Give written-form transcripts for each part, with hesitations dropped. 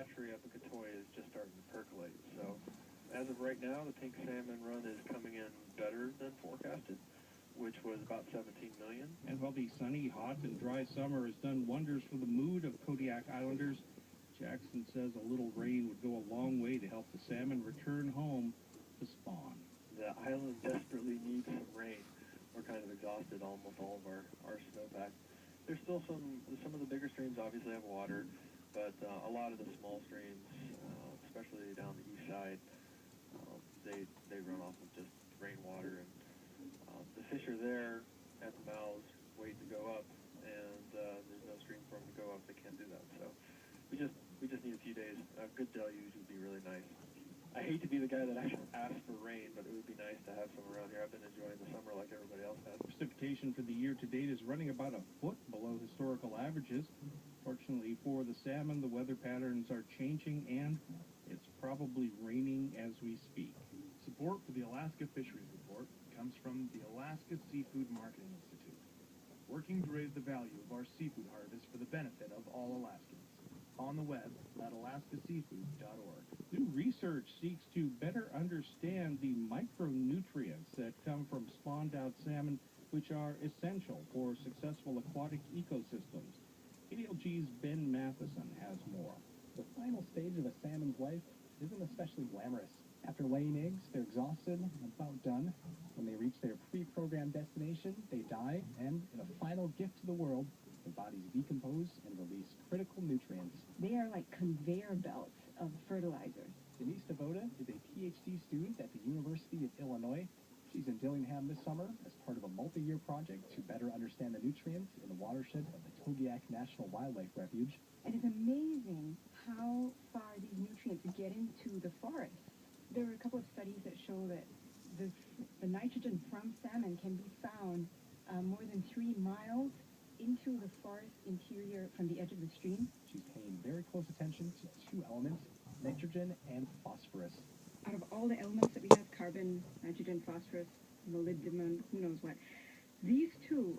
hatchery up in Katoy is just starting to percolate. So as of right now, the pink salmon run is coming in better than forecasted, which was about 17 million. And while the sunny, hot, and dry summer has done wonders for the mood of Kodiak Islanders, Jackson says a little rain would go a long way to help the salmon return home to spawn. The island desperately needs some rain. We're kind of exhausted almost all of our snowpack. There's still some of the bigger streams obviously have water, but a lot of the small streams, especially down the east side, they run off of just rainwater, and the fish are there at the mouths waiting to go up, and there's no stream for them to go up. They can't do that. So we just need a few days. A good deluge would be really nice. I hate to be the guy that actually asks for rain, but it would be nice to have some around here. I've been enjoying the summer like everybody else has. Precipitation for the year to date is running about a foot below historical averages. Fortunately for the salmon, the weather patterns are changing, and it's probably raining as we speak. Support for the Alaska Fisheries Report comes from the Alaska Seafood Marketing Institute, working to raise the value of our seafood harvest for the benefit of all Alaskans. On the web at alaskaseafood.org. New research seeks to better understand the micronutrients that come from spawned-out salmon, which are essential for successful aquatic ecosystems. KDLG's Ben Matheson has more. The final stage of a salmon's life isn't especially glamorous. After laying eggs, they're exhausted and about done. When they reach their pre-programmed destination, they die, and in a final gift to the world, their bodies decompose and release critical nutrients. They are like conveyor belts of fertilizers. Denise Devoda is a PhD student at the University of Illinois. She's in Dillingham this summer as part of a multi-year project to better understand the nutrients in the watershed of the Kodiak National Wildlife Refuge. And it's amazing how far these nutrients get into the forest. There are a couple of studies that show that the nitrogen from salmon can be found more than 3 miles into the forest interior from the edge of the stream. She's paying very close attention to 2 elements, nitrogen and phosphorus. Out of all the elements that we have, carbon, nitrogen, phosphorus, molybdenum, who knows what, these two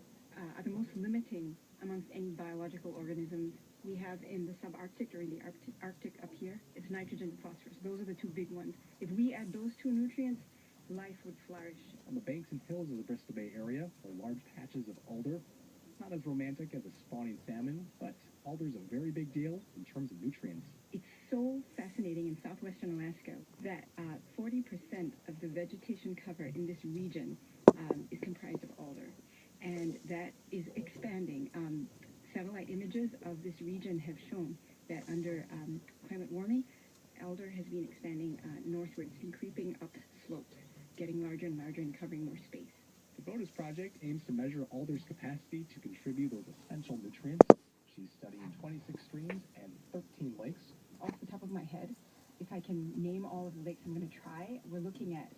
are the most limiting amongst any biological organisms we have in the subarctic or in the Arctic up here. It's nitrogen and phosphorus. Those are the 2 big ones. If we add those 2 nutrients, life would flourish. On the banks and hills of the Bristol Bay area are large patches of alder. It's not as romantic as a spawning salmon, but alder's a very big deal in terms of nutrients. It's so fascinating in southwestern Alaska that 40% of the vegetation cover in this region is comprised of alder, and that is expanding. Satellite images of this region have shown that under climate warming, alder has been expanding northward. It's been creeping up slopes, getting larger and larger and covering more space. The BOTUS project aims to measure alder's capacity to contribute those essential nutrients. She's studying 26 streams and 13 lakes. Off the top of my head, if I can name all of the lakes I'm going to try, we're looking at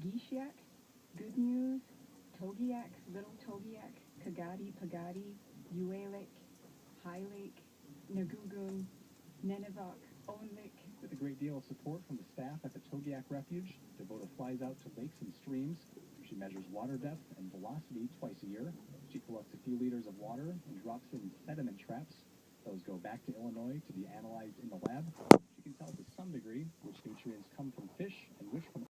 Gishiak, Good News, Togiak, Little Togiak, Kagadi, Pagadi, Ualik, High Lake, Nagugun, Nenevok, Owen Lake. With a great deal of support from the staff at the Togiak Refuge, Devoda flies out to lakes and streams. She measures water depth and velocity twice a year. She collects a few liters of water and drops it in sediment traps. Those go back to Illinois to be analyzed in the lab. She can tell to some degree which nutrients come from fish and which from